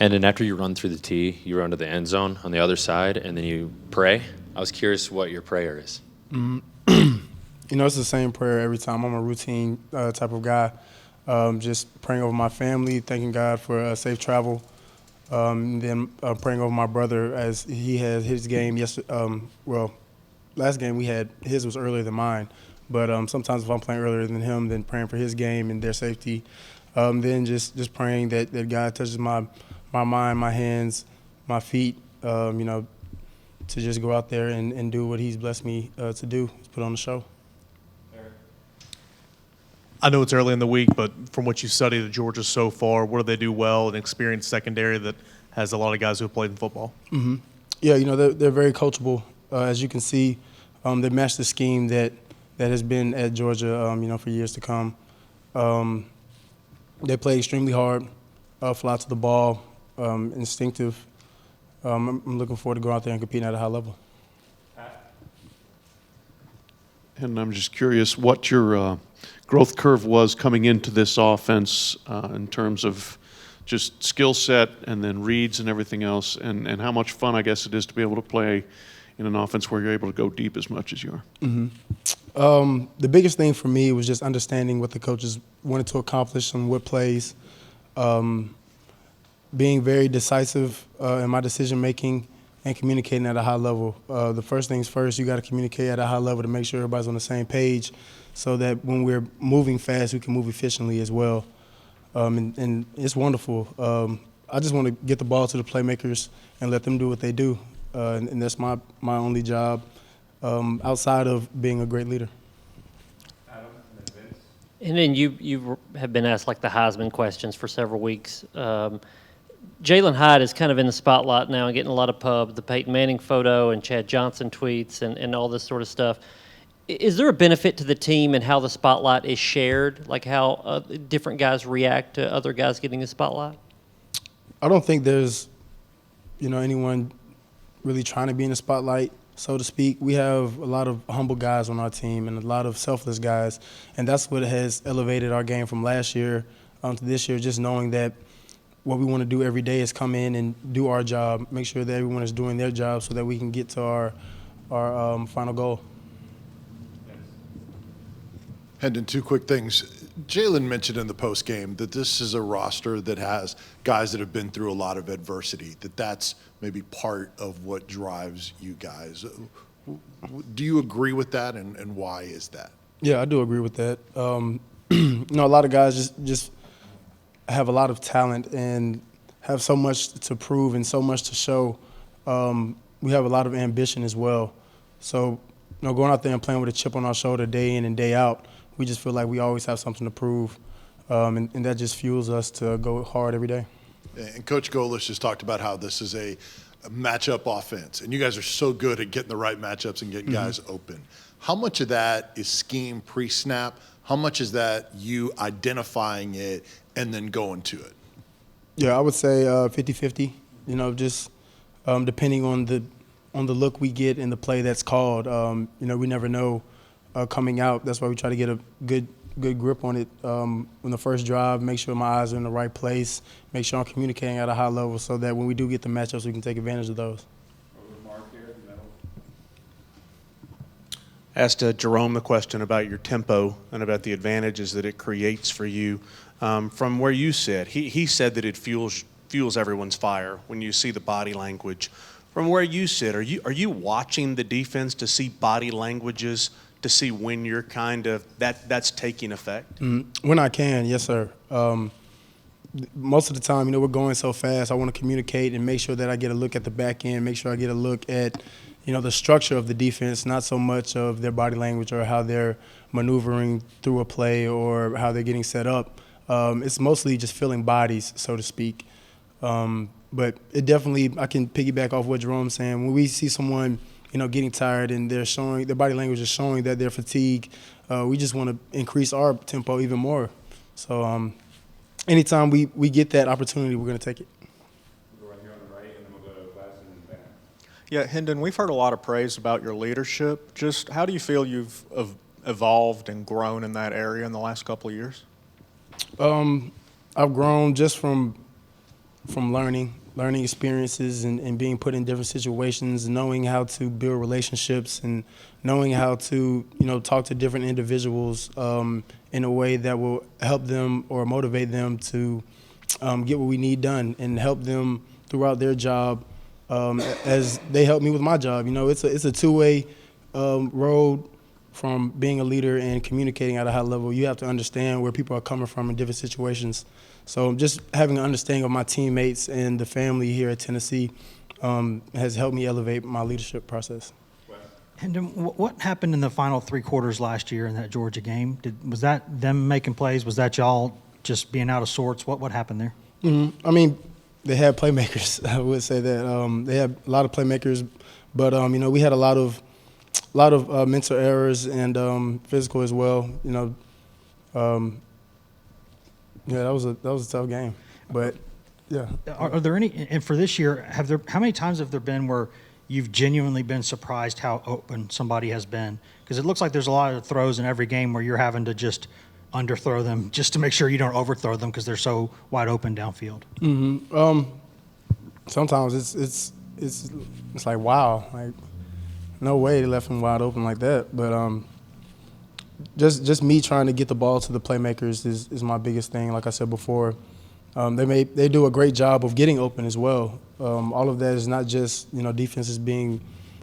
Hendon, after you run through the tee, you run to the end zone on the other side, and then you pray. I was curious what your prayer is. It's the same prayer every time. I'm a routine type of guy. Just praying over my family, thanking God for safe travel. Then praying over my brother as he had his game yesterday. Last game we had, his was earlier than mine. But sometimes if I'm playing earlier than him, then praying for his game and their safety. Then just praying that God touches my mind, my hands, my feet, to just go out there and do what he's blessed me to do, put on the show. I know it's early in the week, but from what you studied at Georgia so far, what do they do well in experienced secondary that has a lot of guys who have played in football? Mm-hmm. Yeah, they're very coachable. As you can see, they match the scheme that has been at Georgia, for years to come. They play extremely hard, fly to the ball, instinctive. I'm looking forward to going out there and competing at a high level. And I'm just curious what your growth curve was coming into this offense in terms of just skill set and then reads and everything else, and how much fun, I guess, it is to be able to play in an offense where you're able to go deep as much as you are. Mm-hmm. The biggest thing for me was just understanding what the coaches wanted to accomplish and what plays, being very decisive in my decision-making and communicating at a high level. The first things first, you got to communicate at a high level to make sure everybody's on the same page so that when we're moving fast, we can move efficiently as well. And it's wonderful. I just want to get the ball to the playmakers and let them do what they do. And that's my only job outside of being a great leader. And then you have been asked like the Heisman questions for several weeks. Jalen Hyde is kind of in the spotlight now and getting a lot of pub, the Peyton Manning photo and Chad Johnson tweets and all this sort of stuff. Is there a benefit to the team and how the spotlight is shared, like how different guys react to other guys getting the spotlight? I don't think there's, anyone really trying to be in the spotlight, so to speak. We have a lot of humble guys on our team and a lot of selfless guys, and that's what has elevated our game from last year to this year, just knowing that what we want to do every day is come in and do our job, make sure that everyone is doing their job so that we can get to our final goal. Hendon, two quick things. Jalen mentioned in the post game that this is a roster that has guys that have been through a lot of adversity, that's maybe part of what drives you guys. Do you agree with that, and why is that? Yeah, I do agree with that. A lot of guys just have a lot of talent and have so much to prove and so much to show. We have a lot of ambition as well. So, going out there and playing with a chip on our shoulder day in and day out, we just feel like we always have something to prove, and that just fuels us to go hard every day. And Coach Golis just talked about how this is a matchup offense, and you guys are so good at getting the right matchups and getting guys open. How much of that is scheme pre-snap? How much is that you identifying it and then going to it? Yeah, I would say 50-50, just depending on the look we get and the play that's called. We never know coming out. That's why we try to get a good grip on it on the first drive, make sure my eyes are in the right place, make sure I'm communicating at a high level so that when we do get the matchups, we can take advantage of those. Asked Jerome the question about your tempo and about the advantages that it creates for you. From where you sit, he said that it fuels everyone's fire when you see the body language. From where you sit, are you watching the defense to see body languages, to see when you're kind of that's taking effect? When I can, yes, sir. Most of the time, we're going so fast, I want to communicate and make sure that I get a look at the back end, make sure I get a look at, the structure of the defense, not so much of their body language or how they're maneuvering through a play or how they're getting set up. It's mostly just filling bodies, so to speak. But it definitely, I can piggyback off what Jerome's saying. When we see someone, getting tired and their body language is showing that they're fatigued, we just want to increase our tempo even more. So anytime we get that opportunity, we're going to take it. We'll go right here on the right, and then we'll go to Wes and Ben. Yeah, Hendon, we've heard a lot of praise about your leadership. Just how do you feel you've evolved and grown in that area in the last couple of years? I've grown just from from learning experiences and being put in different situations, knowing how to build relationships and knowing how to, talk to different individuals in a way that will help them or motivate them to get what we need done and help them throughout their job as they help me with my job. It's a two-way road from being a leader and communicating at a high level. You have to understand where people are coming from in different situations. So just having an understanding of my teammates and the family here at Tennessee has helped me elevate my leadership process. Hendon, what happened in the final three quarters last year in that Georgia game? Was that them making plays? Was that y'all just being out of sorts? What happened there? I mean, they had playmakers. I would say that they had a lot of playmakers, but we had a lot of mental errors and physical as well. Yeah, that was a tough game, but yeah. Are there any? And for this year, how many times have there been where you've genuinely been surprised how open somebody has been? Because it looks like there's a lot of throws in every game where you're having to just underthrow them just to make sure you don't overthrow them because they're so wide open downfield. Sometimes it's like, wow, like no way they left him wide open like that. But just me trying to get the ball to the playmakers is my biggest thing. Like I said before, they do a great job of getting open as well. All of that is not just defenses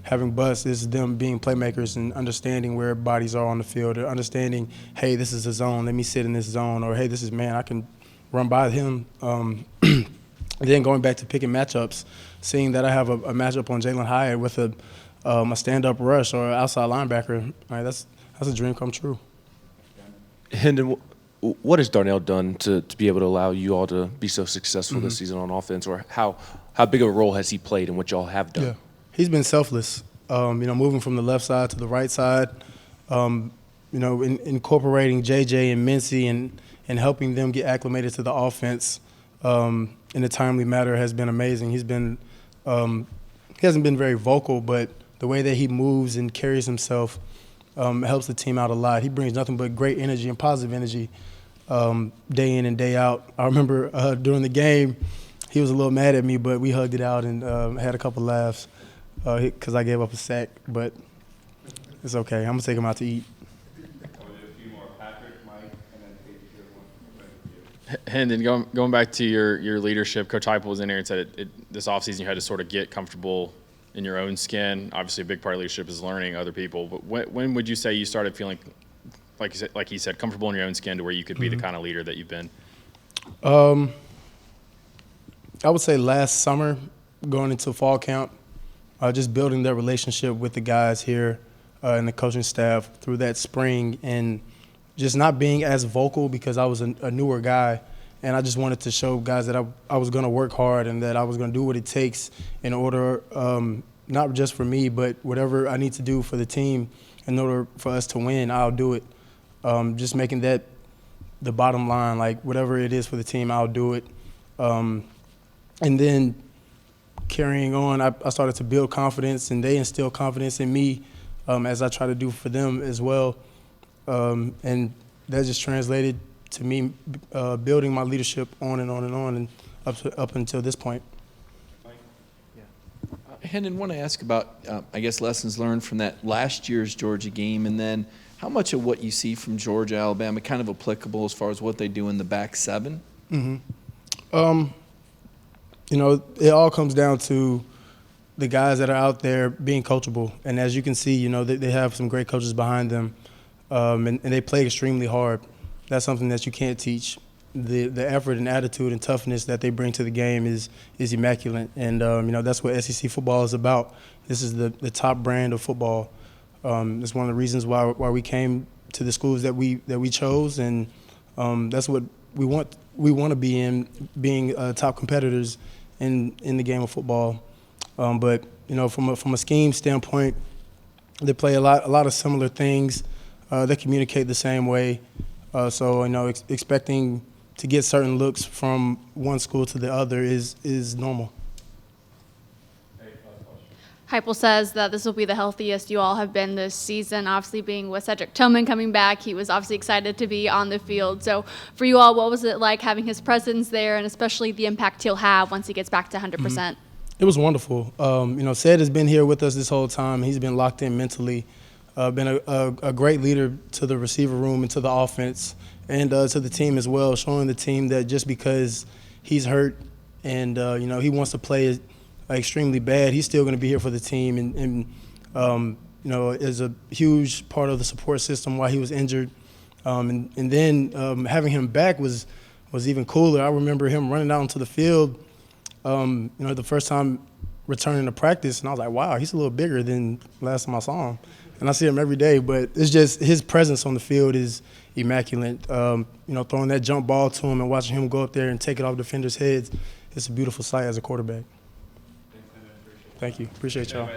having busts. It's them being playmakers and understanding where bodies are on the field, or understanding, hey, this is a zone, let me sit in this zone, or hey, this is man, I can run by him. And then going back to picking matchups, seeing that I have a matchup on Jalen Hyatt with a stand-up rush or an outside linebacker, right, that's a dream come true. Hendon, what has Darnell done to be able to allow you all to be so successful this season on offense, or how big of a role has he played in what y'all have done? Yeah, he's been selfless. Moving from the left side to the right side, incorporating JJ and Mincy and helping them get acclimated to the offense in a timely manner has been amazing. He's been he hasn't been very vocal, but the way that he moves and carries himself helps the team out a lot. He brings nothing but great energy and positive energy day in and day out. I remember during the game, he was a little mad at me, but we hugged it out and had a couple laughs because I gave up a sack. But it's okay. I'm going to take him out to eat. Hendon, going back to your leadership, Coach Heupel was in here and said this offseason you had to sort of get comfortable in your own skin. Obviously, a big part of leadership is learning other people. But when would you say you started feeling, like he said, comfortable in your own skin to where you could be the kind of leader that you've been? I would say last summer, going into fall camp, just building that relationship with the guys here and the coaching staff through that spring, and just not being as vocal because I was a newer guy, and I just wanted to show guys that I was going to work hard and that I was going to do what it takes in order, not just for me, but whatever I need to do for the team in order for us to win, I'll do it. Just making that the bottom line, like whatever it is for the team, I'll do it. And then carrying on, I started to build confidence, and they instilled confidence in me as I try to do for them as well. And that just translated to me building my leadership on and on and on, and up until this point. Hendon, want to ask about, lessons learned from that last year's Georgia game, and then how much of what you see from Georgia, Alabama, kind of applicable as far as what they do in the back seven? It all comes down to the guys that are out there being coachable. And as you can see, they have some great coaches behind them, and they play extremely hard. That's something that you can't teach. The effort and attitude and toughness that they bring to the game is immaculate. And, that's what SEC football is about. This is the top brand of football. It's one of the reasons why we came to the schools that we chose, and that's what we want. We want to be in, being top competitors in the game of football. But from a scheme standpoint, they play a lot of similar things. They communicate the same way. So expecting to get certain looks from one school to the other is normal. Heupel says that this will be the healthiest you all have been this season. Obviously, being with Cedric Tillman coming back, he was obviously excited to be on the field. So for you all, what was it like having his presence there, and especially the impact he'll have once he gets back to 100%? It was wonderful. Ced has been here with us this whole time. He's been locked in mentally, been a great leader to the receiver room and to the offense and to the team as well, showing the team that just because he's hurt and, he wants to play extremely bad, he's still going to be here for the team and is a huge part of the support system while he was injured. And then having him back was even cooler. I remember him running out onto the field, the first time returning to practice, and I was like, wow, he's a little bigger than last time I saw him. And I see him every day, but it's just his presence on the field is immaculate. Throwing that jump ball to him and watching him go up there and take it off defenders' heads, it's a beautiful sight as a quarterback. Thank you. Appreciate y'all.